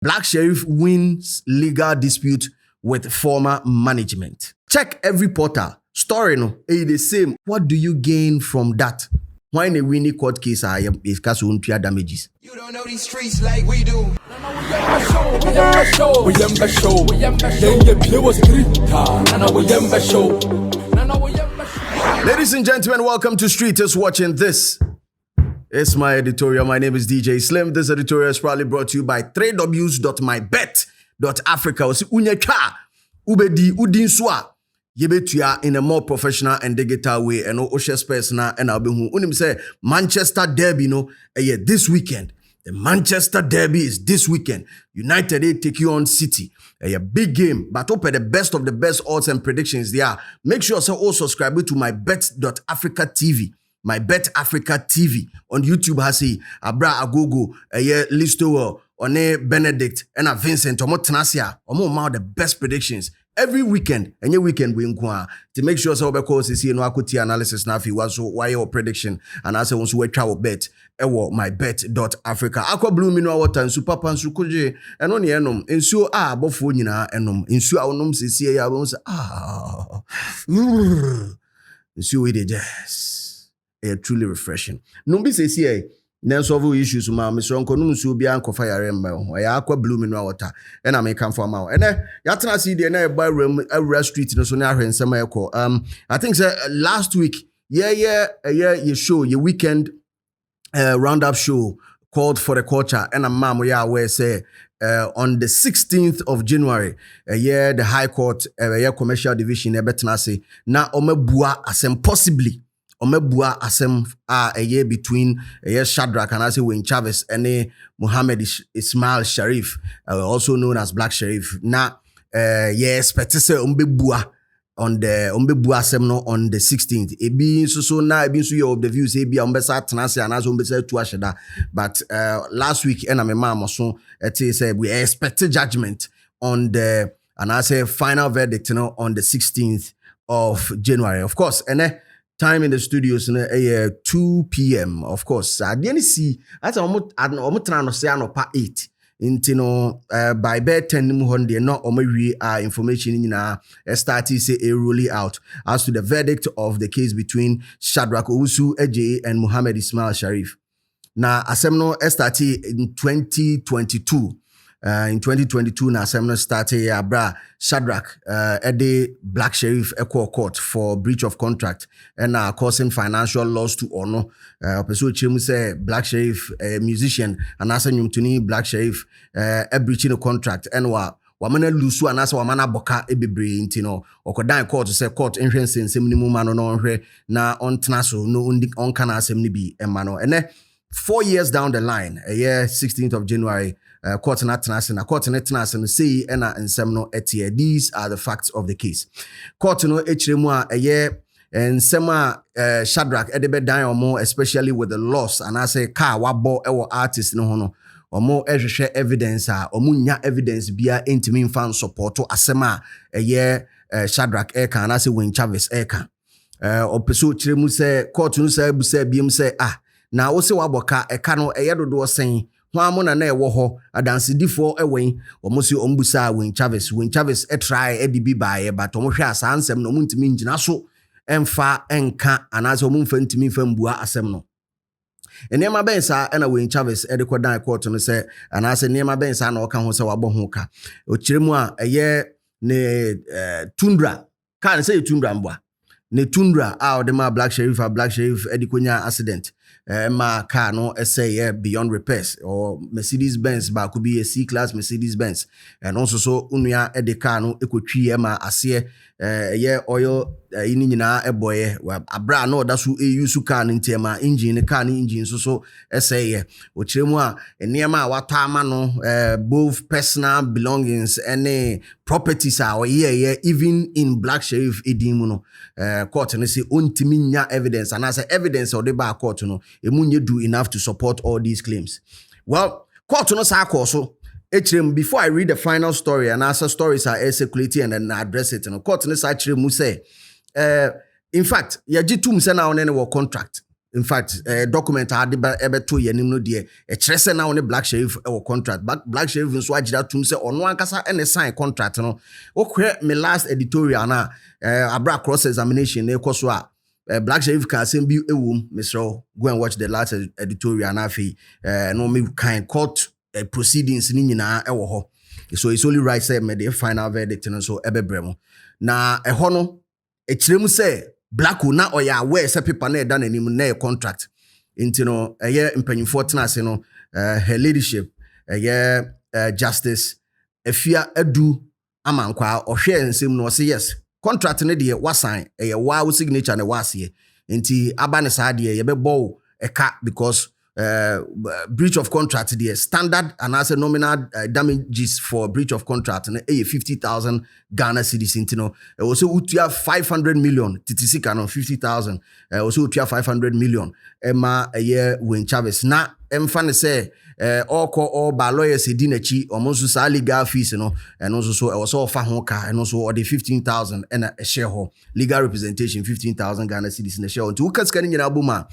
Black Sherif wins legal dispute with former management. Check every portal. Story no, the same. What do you gain from that? Why in a winning court case is cast on damages? You don't know these streets like we do. Ladies and gentlemen, welcome to Streeters Watching. This is my editorial. My name is DJ Slim. This editorial is proudly brought to you by www.mybet.africa. Unyeka ubedi udinswa yebetua in a more professional and digital way. And Oshes person and I'll be who unim say Manchester Derby this weekend. The Manchester Derby is this weekend. United they take you on City. A big game, but open the best of the best odds and predictions there. Make sure you also subscribe to my bet.africa TV. My Bet Africa TV on YouTube has Abra Agogo, Listo, One Benedict, and Vincent, Omo Tenasia, Omo the best predictions every weekend. And your weekend we inquire to make sure so because is here no akuti analysis na fi was why your prediction and as once we travel bet my bet.africa. Aqua blue me no water and super pan sukuji and on enom ensuo bofo nyina enom ensuo onom sisi ya won say ensuo we dey just truly refreshing. No be say see na solve issues ma me so nko no nsuo bia nkofa yare mma ho ya akwa blue mineral water and I make am for ma and ya tena see dey na buy room every street no so na ahwensem ekọ I think say last week you show your weekend roundup show called for the culture and a mom where say on the 16th of January the High Court commercial division ebetena say na omebua asem possibly Omebua asem a year between Shadrach and I say Wayne Chavez and Muhammad Ismail Sherif, also known as Black Sherif. Now, expect to say Ombebua on the Ombebua asem no on the 16th. It be so now it be so you of the views be Ombesa Tanasi and as Ombesa Tuashada. But last week and I'm a mom so it say we expected judgment on the and I say final verdict on the 16th of January. Of course, and time in the studios 2 p.m. Of course. I didn't see as almost trying to say pa 8. Intino by bed 10 muhonde no omewi information in starting say a rolling out as to the verdict of the case between Shadrach Owusu Eje and Muhammad Ismail Sherif. Now asemno started in 2022. In 2022, na Assembly started Abra Shadrach Ede Black Sherif Echo Court for breach of contract and causing financial loss to honor. Person Chemu say Black Sherif musician and asa nyumtuni Black Sherif breaching a contract and wamana lusu and asa wamana boka ebebre intino okodan court say court entrance nsem ni mu mano no hwe na ontena so no on kana asem ni bi emano ene 4 years down the line 16th of January court na tenase na court na tenase no say ena nsem no etie. These are the facts of the case. Court no echiremu a nsem a Shadrach edebe dan omo especially with the loss and I say car wabo ewo artist no ho no omo ehwehwe evidence a omo nya evidence bia entimi fan support asem a Shadrach eka and I say Wayne Chavez eka opeso chiremu say court no say busa biem say na wo se waboka eka no dodo sen Wamona na ewo ho adansidifo ewen omosi ombusa Wayne Chavez try edibi bae but omohwe asansem no muntimi ngina so emfa enka anaso omumfa ntimi mfa mbua asem no enema bensa na Wayne Chavez edekodan court no se anase enema bensa na oka ho se wabo ho ka okiremu a ne Tundra kan say Tundra mbwa ne Tundra odema Black Sherif edikonya accident ma car no say beyond repairs or Mercedes Benz ba could be a C-class Mercedes Benz and also so unua e de car no ekotwi ma ase oil ini nyina eboye abra no da so use car ntema engine car ni engine so say ochiremu a enema watama no both personal belongings and properties are even in Black Sherif edimu no court no say ontimi nya evidence and as evidence or the ba court no emunye do enough to support all these claims. Well, court no sa so before I read the final story and answer stories are circulating and then address it. And court no sa say in fact, yajitum se na on any contract. in fact, document had ebe to yenim no de e kyerɛ sɛ na one Black Sherif e contract. Black Sherif nso agyira tum sɛ ɔno ankasa ene sign contract no. Okwe me last editorial na abra cross examination na ekoso a Black Sherif ka asɛm bi ewom Mr. Go and watch the last editorial na afi no me kind court proceedings ni nyinaa ɛwɔ hɔ. So it's only right say me the final verdict no so ebebrɛ mo. Na ɛhɔ no ekyerɛ mu sɛ Black na oya aware say paper na ɛda n'anim na contract. Nti no ɛyɛ mpanyinfoɔ tena ase no her leadership ɛyɛ justice Efia Edu amankwa ɔhwɛ nsɛm no ɔsɛ yes contract ne deɛ wasan ɛyɛ wa signature ne waseɛ. Nti aba ne saa deɛ yɛbɛbɔ ɛka because breach of contract the standard and as a nominal damages for breach of contract and 50,000 Ghana cedis intino also utia 500 million titisika no 50,000 also utia 500 million Emma a year when Chavez na emfa say all by lawyers edinachi almost sa legal fees no and also so also offer hoka and also the 15,000 and a share legal representation 15,000 Ghana cedis in the share to ukas kanin abuma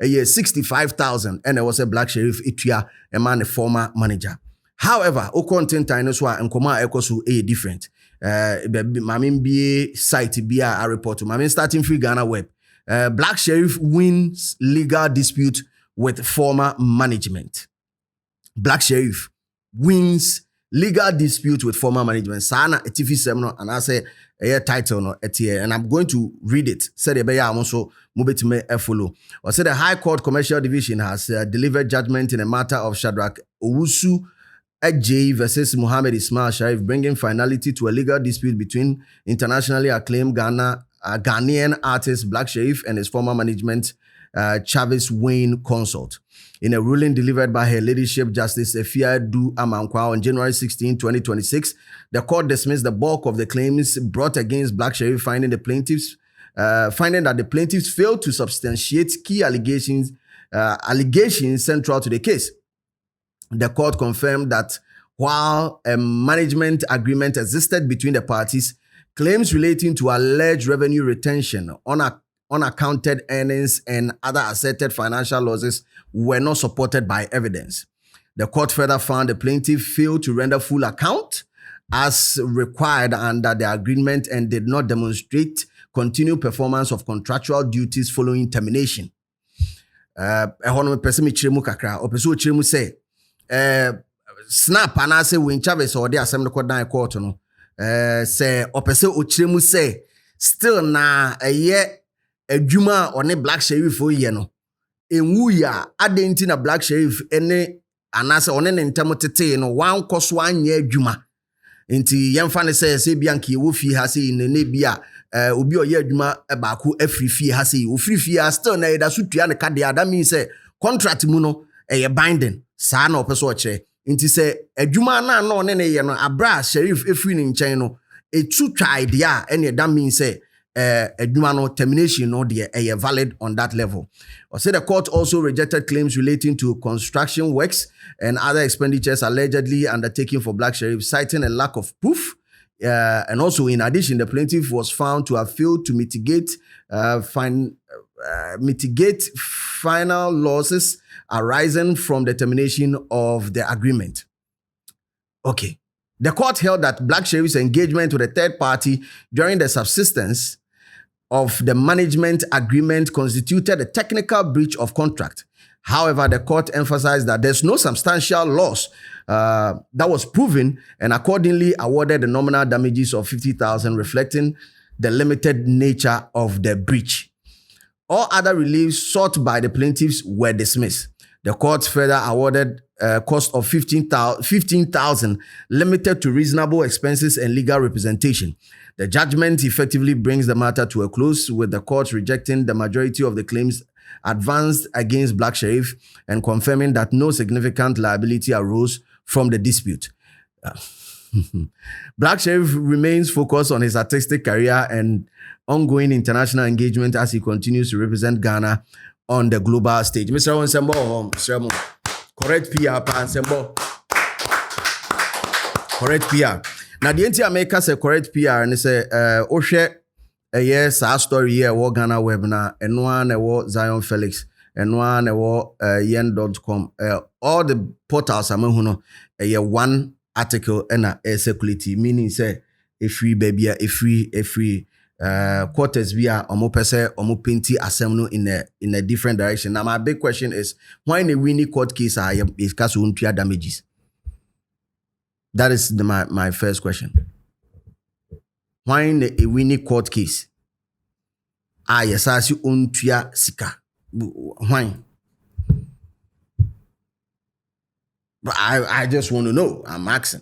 a year 65,000 and there was a Black Sherif Itua a man a former manager. However, o content dinosaur and Koma Ecosu a different. Mamin be site be a report to Mamin starting free Ghana web. Black Sherif wins legal dispute with former management. Black Sherif wins legal dispute with former management. Sana a TV seminar and I say a title no and I'm going to read it. Said Ebeya also move it to me follow. Or said the High Court Commercial Division has delivered judgment in a matter of Shadrach Owusu Ej versus Muhammad Ismail Sherif, bringing finality to a legal dispute between internationally acclaimed Ghanaian artist Black Sherif and his former management Chavez Wayne Consult. In a ruling delivered by her ladyship Justice Efia Du Amankwa on January 16, 2026, the court dismissed the bulk of the claims brought against Black Sherif, finding that the plaintiffs failed to substantiate key allegations central to the case. The court confirmed that while a management agreement existed between the parties, claims relating to alleged revenue retention, unaccounted earnings, and other asserted financial losses were not supported by evidence. The court further found the plaintiff failed to render full account as required under the agreement and did not demonstrate continued performance of contractual duties following termination. Snap and I say when Chavez or the assembly court down court no say opese ochiremu say still na a year adwuma on a Black Sherif for ye no enwu ya adenti na Black Sherif ene anase one ne ntamo tete no wan koso anye adwuma nti yemfa ne say bianki wo fi ha say ne bia obi oye adwuma baako afiri fi ha say ofiri fi still na eda so tua ne kade ada mean say contract mu no eye binding saa na opeso okire nti say adwuma na no ne ye no abra Sherif efiri ne nkyɛn no etu twa idea ene that mean say adwuma no termination no de valid on that level. Or say the court also rejected claims relating to construction works and other expenditures allegedly undertaken for Black Sherif, citing a lack of proof. And also, in addition, the plaintiff was found to have failed to mitigate final losses arising from the termination of the agreement. Okay. The court held that Black Sherif's engagement with a third party during the subsistence of the management agreement constituted a technical breach of contract. However, the court emphasized that there's no substantial loss that was proven and accordingly awarded the nominal damages of 50,000, reflecting the limited nature of the breach. All other reliefs sought by the plaintiffs were dismissed. The court further awarded a cost of 15,000 limited to reasonable expenses and legal representation. The judgment effectively brings the matter to a close, with the court rejecting the majority of the claims advanced against Black Sherif and confirming that no significant liability arose from the dispute. Black Sherif remains focused on his artistic career and ongoing international engagement as he continues to represent Ghana on the global stage. Mr. Onsembo, Mr. Correct PR, Pansembo. Correct PR. Now, the NT America say correct PR and say, Oshe yes, our story here, what Ghana web na, and one Zion Felix, and one yen.com. All the portals are one article and a circulate, meaning say a free baby, a free quarters via omopese omopenti assembly in a different direction. Now my big question is, why in a winning court case is cast unfair damages? That is my first question. Why in a winning court case? Yes, I see unfair sika. Why? But I just want to know. I'm asking.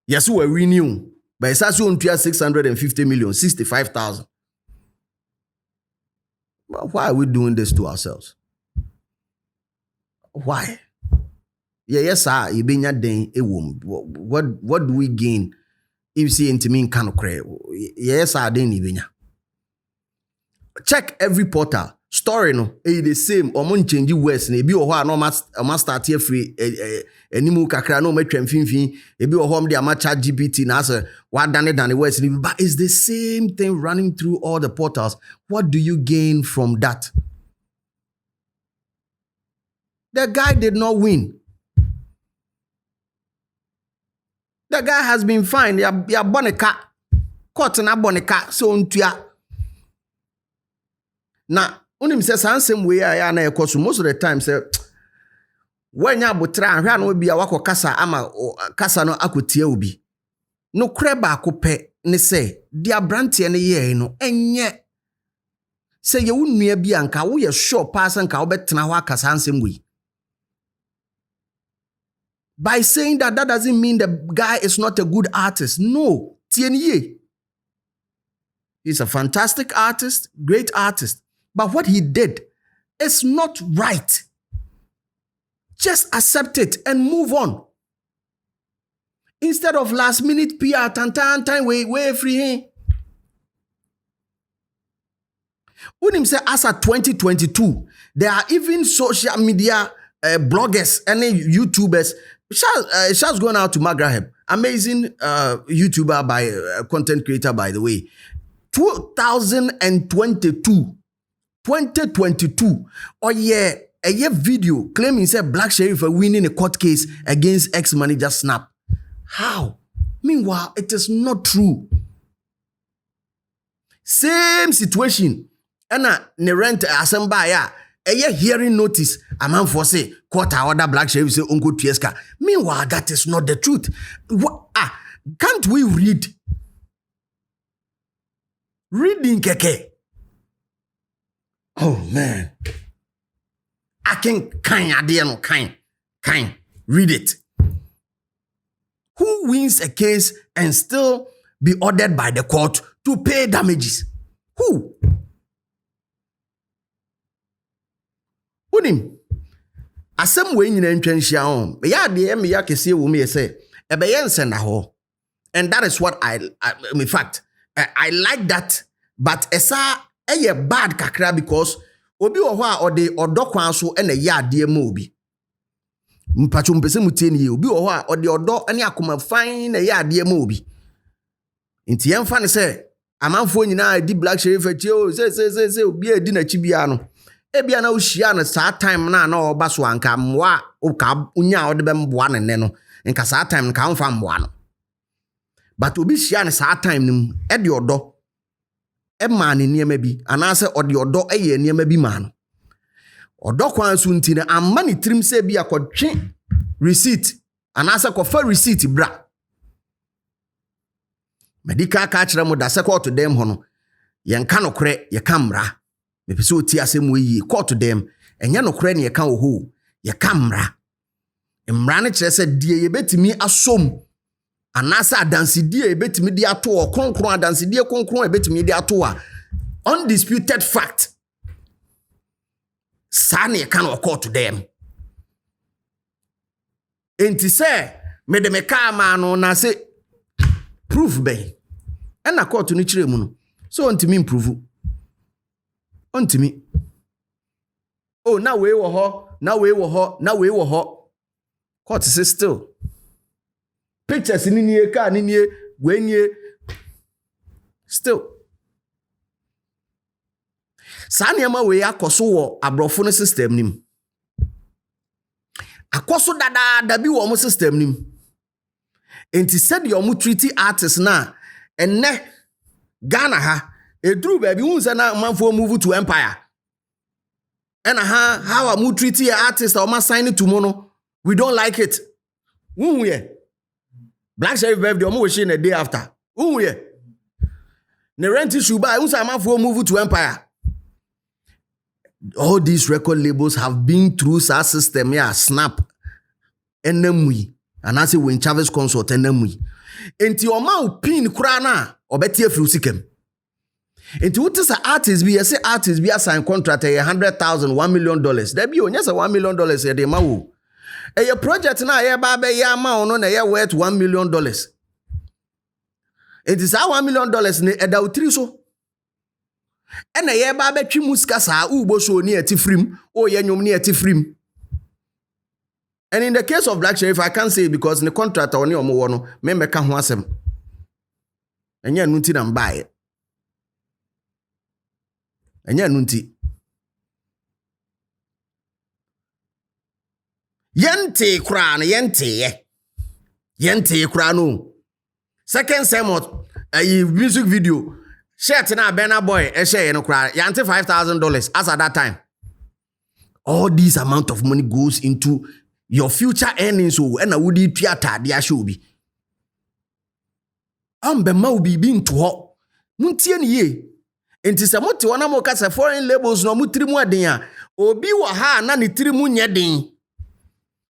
Yes, we renew. But it's also unfair 650 million, 65,000. Why are we doing this to ourselves? Why? Yes, sir. What do we gain if you see intimate kind of cray? Yes, I didn't even. Check every portal. Story no, the same. Omon change words. Ebi oho no must start here free. Enimu kakra no metwem finfin. Ebi oho am dey ama chat GPT na say what done the words. But it's the same thing running through all the portals. What do you gain from that? The guy did not win. The guy has been fined. Ya boneka. Court na boneka. So untua. Now, unim says handsome way I na ekoso most of the time say when ya botra ahwa na obi a wako kasa ama kasa no akotie obi no kreba akope ne say dia brantie ne ye no enye say ye wunua bi anka wo ye sure pass anka wo betena ho akasa handsome way. By saying that doesn't mean the guy is not a good artist. No, tieniye. He's a fantastic artist, great artist. But what he did is not right. Just accept it and move on. Instead of last minute PR, time way free. When him say as at 2022, there are even social media bloggers and YouTubers. Shouts going out to Magraheb, amazing YouTuber by content creator, by the way. 2022, a year video claiming said Black Sherif winning a court case against ex-manager Snap. How? Meanwhile, it is not true. Same situation. And ne rent assemble a hearing notice. A man for say court order Black Sherif say unko Tieska. Meanwhile, that is not the truth. Can't we read? Reading keke. Oh man. I can kind. Read it. Who wins a case and still be ordered by the court to pay damages? Who? Unim. Asem we nyina ntwanhia on. Me ya de me ya kese wo me say e be yense na ho. And that is what in fact I like that, but esa eye bad kakra because obi wo ho a ode odokwan so na ye ade ma obi. Mpacho mpese mutie ni obi wo ho a ode odo ne akoma fan na ye ade ma obi. Nti yemfa ne se amanfo nyina di Black Sherif atie o se obi adi na chibia no. Ebia na ushia na saa time na oba so anka mwa o ka unya ode be mboa ne no. Nka saa time nka mfa mboa no. But obi shia na saa time nim e de odo e ma ne niema bi anase ode odo e ye niema bi ma no odo kwan so nti na amma ne trim se bi akodwe receipt anase kofa receipt bra medical ka kire mo da se court dem ho no ye nka no kore ye kamra me pese oti asem we yi court dem enya no kore ne ye ka wo ho ye kamra mra ne kire se die ye betimi asom anasa adansidie ebetimi di ato o kronkron adansidie kronkron ebetimi di ato a undisputed fact sane kan o court them enti se me de me ka ma no na se proof be na court no kire mu no so ontimi improve ontimi oh na we wo ho court say still pictures ni ka ni wenye Still. Saa nneɛma wei akɔso wɔ aborɔfo no system nim. Akɔso dadaada bi wɔ ɔmo system nim. Enti sɛdeɛ ɔmo treaty artists na ɛnɛ Ghana ha eduru baabi hu sɛ na manfo move to empire. And how a mu treaty artist or ma sign to mono. We don't like it. Who ye? Black Sherif birthday omo we the day after. Who ye? Ne rent issue buy unsa man for move to empire. All these record labels have been through sa system ya snap enamui. And I say when Chavez consort enamui. Enti o ma pin kura na obeti afiri sikem. Enti what is an artist be say artist be sign contract $100,000 $1 million. There be only $1 million e dey ma wo. E your project na ye ba be ya ma ono na ye worth $1 million. Enti sa $1 million ne e da utiri so. E na ye ba be twi musika sa ugbo so ni etifrim o ye nyom ni etifrim. And in the case of Black Sherif, I can't say because the contract on your mo no me meka ho asem. Enya nunti na mbae. Enya nunti. Yente kura na yente kura no. Second semot music video shirt na Burna Boy share no kura yante $5,000 as at that time. All this amount of money goes into your future earnings so and would theater dia show bi. Ambe ma obi bi nto ho. Muntie ne ye. Enti se mote wona mo ka se foreign labels no mutirimu aden a obi wo ha na ne tirimu nye den.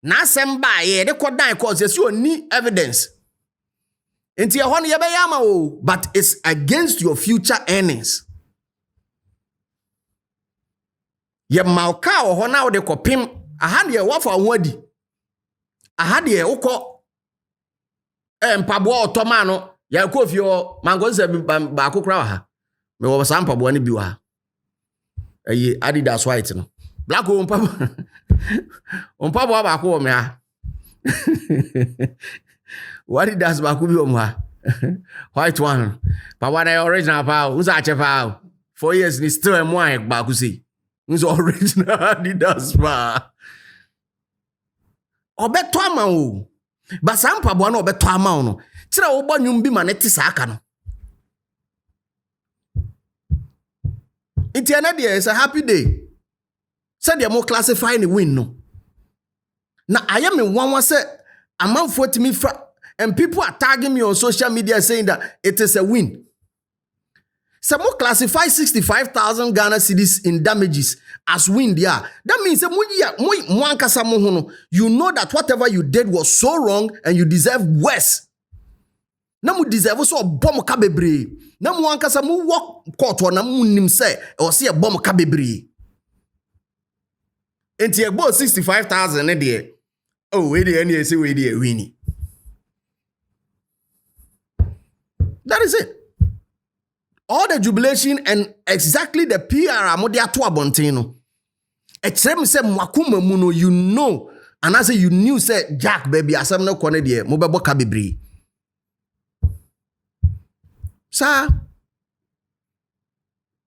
Na asem ba ye de kodan cause yes you need evidence. Enti e ho ne ye be yama o but it's against your future earnings. Ye mauka o ho na wo de kopim aha de wo fa ho adi. Aha de wo mpabo otoma no ya kofi o mango se ba akokra wa ha. Me wo sa mpabo ne bi wa ha. Ayi Adidas white no. Black o mpabo. Mpabo ba ko me ha. What does ba ko bi o mo ha. White one. Pa wa na original pa o za che pa. 4 years ni still e mo an ba ko sei. Nso original Adidas pa. Obeto ama o. Ba sa mpabo na obeto ama o no. Tira wo bo nwum bi ma ne te sa aka no. Iti ana dia is a happy day. Said they more classify the win no. Now I am in one say amanfo timi fra and people are tagging me on social media saying that it is a win. Some more classify 65,000 Ghana cedis in damages as win there. That means you know that whatever you did was so wrong and you deserve worse. Na mu deserve so bom ka bebre. Na mu ankasa mu walk court na mu nim say o se e bom ka bebre. Enti e gbo 65,000 ne de. Oh, we dey any say we dey win. That is it. All the jubilation and exactly the PR amodia to abontin no. Ekyerem say mwakuma mu no you know and I say you knew say Jack baby asem no kone de mo bebo ka bebre. Sir,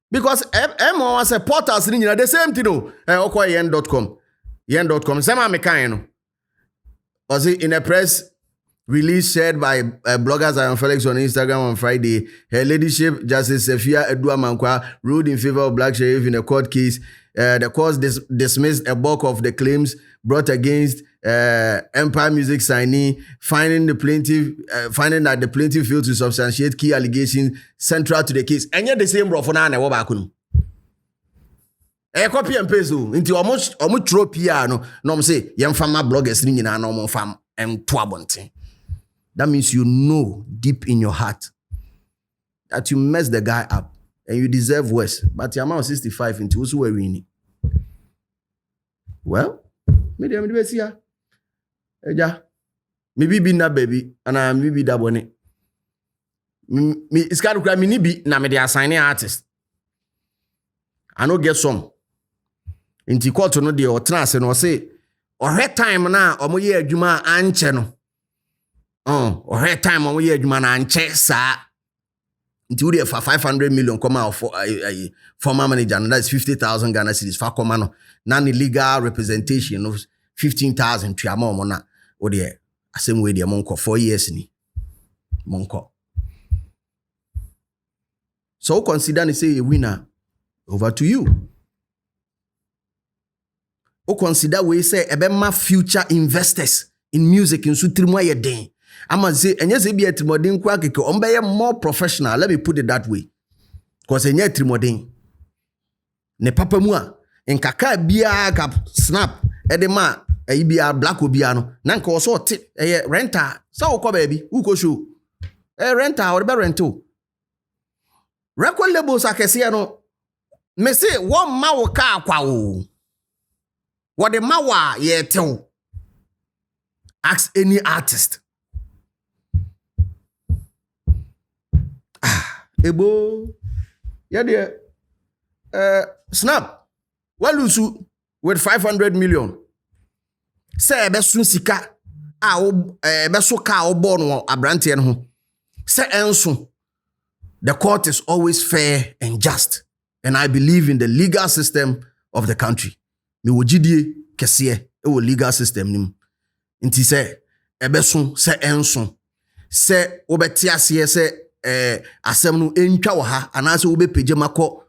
because M1 was a portals in the same thing. Yen.com. Yen.com. Same American. Was it in a press release shared by bloggers and Felix on Instagram on Friday? Her Ladyship Justice Sophia Edua Mankwa ruled in favor of Black Sherif in a court case. The court dismissed a bulk of the claims brought against Empire Music signee, finding that the plaintiff failed to substantiate key allegations central to the case. And yet the same bro for now na wo ba kunu. Copy and paste into almost trope here no say yemfama bloggers ni nyina no mo fam to abonten. That means you know deep in your heart that you messed the guy up and you deserve worse. But your amount 65 into who were winning. Well, maybe see ya. Eja, maybe be na baby, and I maybe that one. Me, it's kind of cry me be na me dey assigning artist. I no get some. Inti court no dey or trans no say, or her time na omo ye adwuma anche no. Or her time omo ye adwuma na anche sa. Until we for 500 million come out for a former manager, and that's 50,000 Ghana cedis for command. Non legal representation of 15,000 to amount mona. Or the same way the monko 4 years ni monko. So consider and say a winner. Over to you. O consider we say ebema future investors in music in Sutrimwa Yeden. I must say, and yes, be a Trimodin Quakico, Ombay more professional. Let me put it that way. Because a yet Trimodin. Ne papa mua, en kaka bia cap snap, edema, a bia black obiano, nanko so tip, a renter, so ko baby, uko show. A renter or the rental. Record labels akesiano. Me say, one mawa ka kwa. What the mawa ye tell. Ask any artist. Ebo, yeah, dear. Snap. Walusu with 500 million. Say besun sika. Beso ka oborn abranti enho. Say enso. The court is always fair and just. And I believe in the legal system of the country. Me wojidie kese e legal system nim. Inti se ebeso se enso. Se obeti ase se asem no entwa wo ha anase wo be page makọ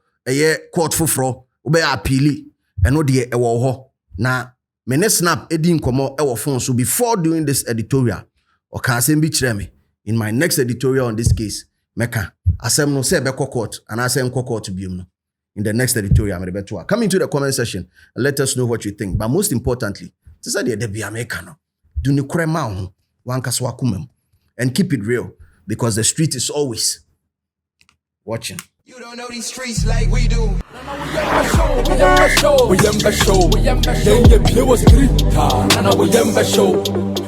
court foforo wo be appeal eno de e wo ho na me ne snap edi nkomo e wo phone so before doing this editorial o kan asem bi kire me in my next editorial on this case meka asem no se be court anase enko court biom no in the next editorial me beto come into the comment section and let us know what you think, but most importantly this is the be America no do ni kure ma ho wankaso akumam and keep it real. Because the street is always watching. You don't know these streets like we do. We show.